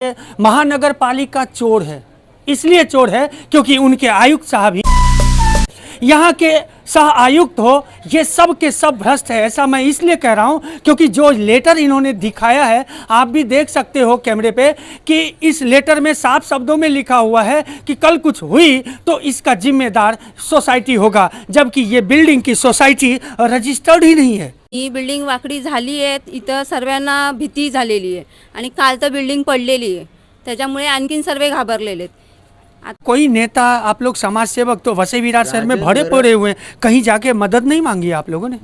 महानगर पालिका चोर है, इसलिए चोर है क्योंकि उनके आयुक्त साहब ही यहाँ के सह आयुक्त हो, ये सब के सब भ्रष्ट है। ऐसा मैं इसलिए कह रहा हूँ क्योंकि जो लेटर इन्होंने दिखाया है, आप भी देख सकते हो कैमरे पे, कि इस लेटर में साफ शब्दों में लिखा हुआ है कि कल कुछ हुई तो इसका जिम्मेदार सोसाइटी होगा, जबकि ये बिल्डिंग की सोसाइटी रजिस्टर्ड ही नहीं है। ही बिल्डिंग वाकडी झाली आहे, इथं सर्वांना भीती झालेली आहे आणि काल तर बिल्डिंग पडलेली आहे, त्याच्यामुळे आणखीन सर्व घाबरलेले आहेत। कोई नेता, आप लोग समाज सेवक तो वसई विरार शहर में भरे पड़े हुए हैं, कहीं जाके मदद नहीं मांगी आप लोगों ने?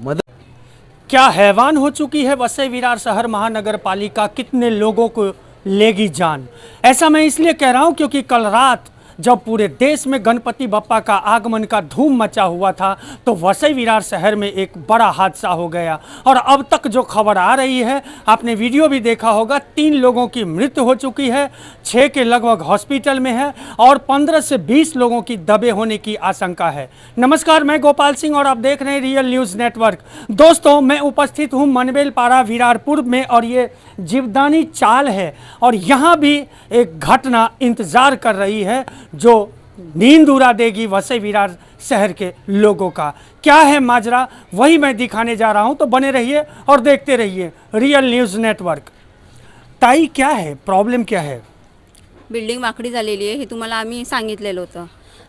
क्या हैवान हो चुकी है वसई विरार शहर महानगर पालिका, कितने लोगों को लेगी जान। ऐसा मैं इसलिए कह रहा हूं क्योंकि कल रात जब पूरे देश में गणपति बप्पा का आगमन का धूम मचा हुआ था तो वसई विरार शहर में एक बड़ा हादसा हो गया। और अब तक जो खबर आ रही है, आपने वीडियो भी देखा होगा, 3 लोगों की मृत्यु हो चुकी है, 6 के लगभग हॉस्पिटल में है और 15 से 20 लोगों की दबे होने की आशंका है। नमस्कार, मैं गोपाल सिंह और आप देख रहे हैं रियल न्यूज़ नेटवर्क। दोस्तों, मैं उपस्थित हूँ मनबेल पारा विरारपुर में और ये जीवदानी चाल है और यहाँ भी एक घटना इंतज़ार कर रही है जो नींद उड़ा देगी वसई विरार शहर के लोगों का। क्या है माजरा, वही मैं दिखाने जा रहा हूं, तो बने रहिए और देखते रहिए रियल न्यूज़ नेटवर्क। ताई, क्या है प्रॉब्लेम, क्या है? बिल्डिंग वाकडी झालेली आहे हे तुम्हाला आम्ही सांगितलेलं होतं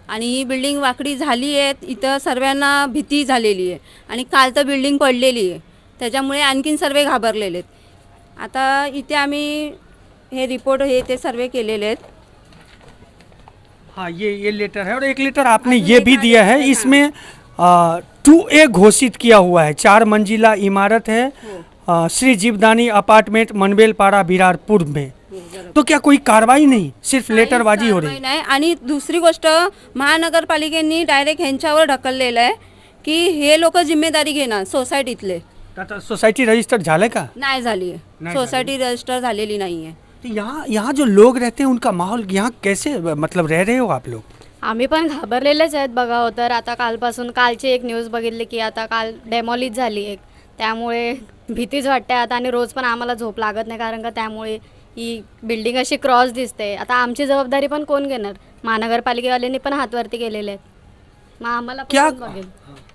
आणि ही बिल्डिंग वाकडी झाली आहे, इथं सर्वांना भीती झालेली आहे आणि काल तर बिल्डिंग पडलेली आहे, त्याच्यामुळे आणखीन सर्व घाबरलेले आहेत। आता इथे आम्ही हे रिपोर्ट हे ते सर्वे केलेले आहेत। हाँ, ये लेटर है और एक लेटर आपने ये भी दिया है, इसमें 2A घोषित किया हुआ है। 4 मंजिला इमारत है, श्री जीवदानी अपार्टमेंट मनबेल पारा विरारपुर में। तो क्या कोई कार्रवाई नहीं, सिर्फ लेटरबाजी हो रही नाही। आणि दुसरी गोष्ट, महानगरपालिकेने डायरेक्ट ह्यांच्यावर ढकललेलं आहे की हे लोक जिम्मेदारी घेणार सोसायटीतले। आता सोसायटी रजिस्टर झालं का? नाही झाली आहे, सोसायटी रजिस्टर झालेली नाही आहे। तो यहाँ जो लोग रहते हैं उनका माहौल यहाँ कैसे, मतलब रह रहे हो आप लोग? आम्ही पण घाबरलेलेच आहेत बघा तर आता कालपासून कालची एक न्यूज बघितली की आता काल डेमॉलिश झाली एक, त्यामुळे भीतीच वाटते आता आणि रोज पण आम्हाला झोप लागत नाही कारण का त्यामुळे ही बिल्डिंग अशी क्रॉस दिसते। आता आमची जबाबदारी पण कोण घेणार? महानगरपालिकेवाल्यांनी पण हातवरती केलेले आहेत, मग आम्हाला पण क्या कोण बघेल?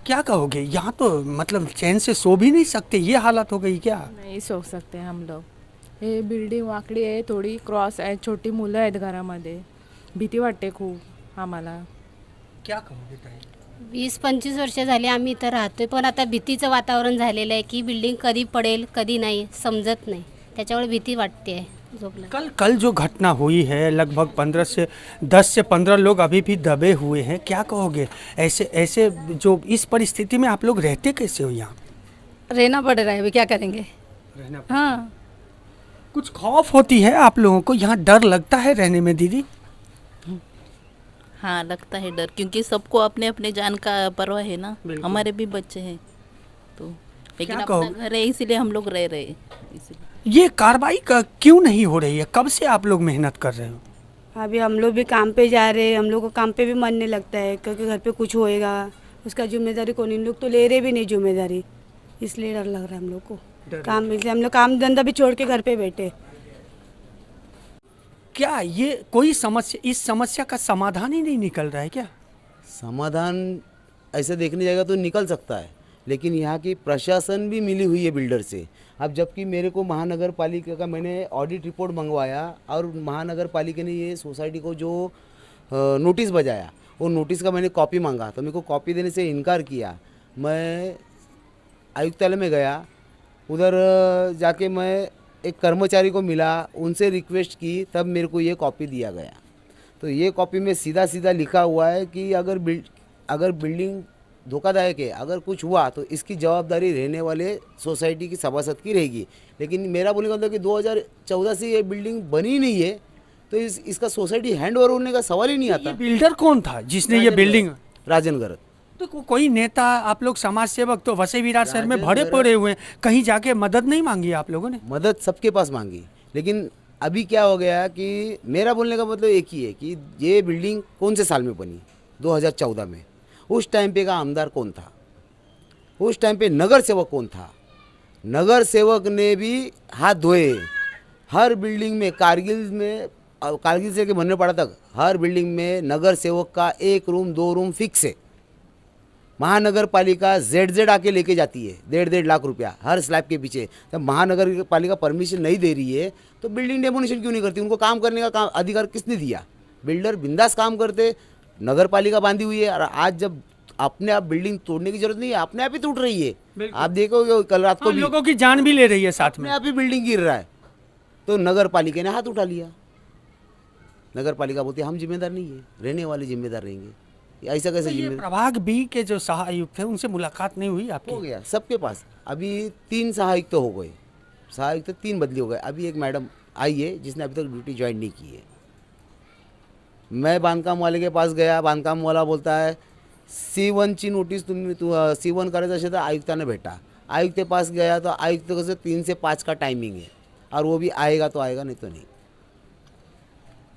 क्या कहोगे? यहाँ तो मतलब चैन से सो भी नहीं सकते, ये हालत हो गई क्या? नहीं सो सकते हम लोग। हे बिल्डिंग वाकडी आहे, थोडी क्रॉस आहे, छोटी मुलं आहेत घरामध्ये, भीती वाटते खूप आम्हाला। क्या कहोगे ताई? 20-25 वर्ष झाली आम्ही इथं राहतोय, पण आता भीतीचं वातावरण झालेलं आहे की बिल्डिंग कधी पडेल कधी नाही समजत नाही, त्याच्यामुळे भीती वाटते आहे झोपला। कल जो घटना हुई है, लगभग 10 से 15 लोग अभी भी दबे हुए हैं, क्या कहोगे? ऐसे जो इस परिस्थिति में आप लोग रहते कैसे हो यहाँ? रहना पड़ रहा है, अभी क्या करेंगे। हाँ, कुछ खौफ होती है आप लोगों को, यहाँ डर लगता है रहने में दीदी? हाँ, लगता है डर, क्योंकि सबको अपने अपने जान का परवाह है ना, हमारे भी बच्चे हैं तो, लेकिन अपना घर है इसीलिए हम लोग रह रहे हैं। इसीलिए ये कार्रवाई का क्यों नहीं हो रही है? कब से आप लोग मेहनत कर रहे हो? अभी हम लोग भी काम पे जा रहे हैं, हम लोग को काम पे भी मन नहीं लगता है क्योंकि घर पे कुछ होएगा, उसका जिम्मेदारी कौन, इन लोग तो ले रहे भी नहीं जिम्मेदारी, इसलिए डर लग रहा है हम लोग को काम, इसलिए हम लोग काम धंधा भी छोड़ के घर पे बैठे। क्या ये कोई समस्या, इस समस्या का समाधान ही नहीं निकल रहा है क्या? समाधान ऐसे देखने जाएगा तो निकल सकता है, लेकिन यहाँ की प्रशासन भी मिली हुई है बिल्डर से। अब जबकि मेरे को महानगर पालिका का मैंने ऑडिट रिपोर्ट मंगवाया और महानगर पालिका ने ये सोसाइटी को जो नोटिस बजाया, वो नोटिस का मैंने कॉपी मांगा तो मेरे को कॉपी देने से इनकार किया। मैं आयुक्तालय में गया, उधर जाके मैं एक कर्मचारी को मिला, उनसे रिक्वेस्ट की, तब मेरे को ये कॉपी दिया गया। तो ये कॉपी में सीधा सीधा लिखा हुआ है कि अगर बिल्डिंग धोखादायक है, अगर कुछ हुआ तो इसकी जवाबदारी रहने वाले सोसाइटी की सभासद की रहेगी। लेकिन मेरा बोलने का मतलब कि 2014 से ये बिल्डिंग बनी नहीं है तो इसका सोसाइटी हैंड ओवर होने का सवाल ही नहीं आता। ये बिल्डर कौन था जिसने ये बिल्डिंग? राजन गरत। तो कोई नेता, आप लोग समाज सेवक तो वसई विरार शहर में भरे पड़े हुए हैं, कहीं जाके मदद नहीं मांगी आप लोगों ने? मदद सबके पास मांगी, लेकिन अभी क्या हो गया कि मेरा बोलने का मतलब एक ही है कि ये बिल्डिंग कौन से साल में बनी? 2014 में। उस टाइम पे का आमदार कौन था? उस टाइम पे नगर सेवक कौन था? नगर सेवक ने भी हाथ धोए हर बिल्डिंग में कारगिल से के बनने पड़ा तक हर बिल्डिंग में नगर सेवक का 1 रूम 2 रूम फिक्स है। महानगर पालिका ZZ आके लेके जाती है 1.5 लाख रुपया हर स्लैब के पीछे। जब महानगर पालिका परमिशन नहीं दे रही है तो बिल्डिंग डेमोलिशन क्यों नहीं करती? उनको काम करने का अधिकार किसने दिया? बिल्डर बिंदास काम करते, नगर पालिका बांधी हुई है। और आज जब अपने आप बिल्डिंग तोड़ने की जरूरत नहीं है, अपने आप ही टूट रही है। आप देखोगे कल रात को भी लोगों की जान भी ले रही है साथ में, अपने आप ही बिल्डिंग गिर रहा है। तो नगर पालिका ने हाथ उठा लिया। नगर पालिका बोलती है हम जिम्मेदार नहीं है, रहने वाले जिम्मेदार रहेंगे। ऐसा कैसे ये जिम्मेदार? प्रभाग बी के जो सहायुक्त है उनसे मुलाकात नहीं हुई हो आपकी? गया सबके पास। अभी 3 सहायक तो हो गए, सहायक तो 3 बदली हो गए। अभी एक मैडम आई है जिसने अभी तक ड्यूटी ज्वाइन नहीं की है। मैं बांधकाम वाले के पास गया, बांधकाम वाला बोलता है C1 ची नोटीस तुम्ही C1 करायचं असेल तर आयुक्ताने भेटा। आयुक्त के पास गया तो आयुक्त कसं 3 से 5 का टाइमिंग है, और वो भी आएगा तो आएगा, नहीं तो नहीं।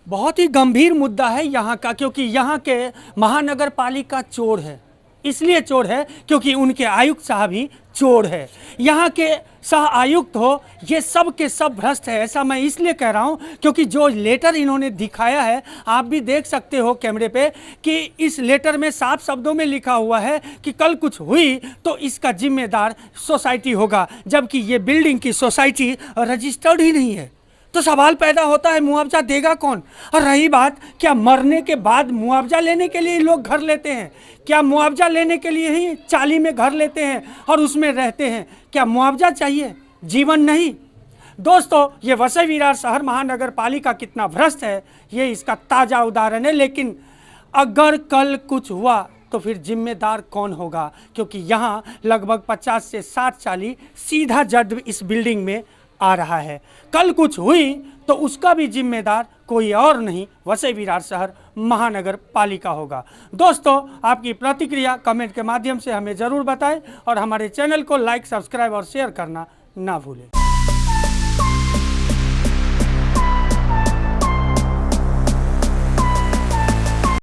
बहुत ही गंभीर मुद्दा है यहाँ का, क्योंकि यहाँ के महानगर पालिका चोर है। इसलिए चोर है क्योंकि उनके आयुक्त साहब ही चोर है। यहाँ के सह आयुक्त हो, ये सब के सब भ्रष्ट है। ऐसा मैं इसलिए कह रहा हूँ क्योंकि जो लेटर इन्होंने दिखाया है, आप भी देख सकते हो कैमरे पे, कि इस लेटर में साफ शब्दों में लिखा हुआ है कि कल कुछ हुई तो इसका जिम्मेदार सोसाइटी होगा, जबकि ये बिल्डिंग की सोसाइटी रजिस्टर्ड ही नहीं है। तो सवाल पैदा होता है मुआवजा देगा कौन? और रही बात, क्या मरने के बाद मुआवजा लेने के लिए लोग घर लेते हैं? क्या मुआवजा लेने के लिए ही चाली में घर लेते हैं और उसमें रहते हैं? क्या मुआवजा चाहिए, जीवन नहीं? दोस्तों, ये वसई विरार शहर महानगर पालिका कितना भ्रष्ट है, ये इसका ताज़ा उदाहरण है। लेकिन अगर कल कुछ हुआ तो फिर जिम्मेदार कौन होगा? क्योंकि यहाँ लगभग 50 से 60 चाली सीधा जड इस बिल्डिंग में आ रहा है। कल कुछ हुई तो उसका भी जिम्मेदार कोई और नहीं, वसई विरार शहर महानगर पालिका होगा। दोस्तों, आपकी प्रतिक्रिया कमेंट के माध्यम से हमें ज़रूर बताएं और हमारे चैनल को लाइक, सब्सक्राइब और शेयर करना ना भूलें।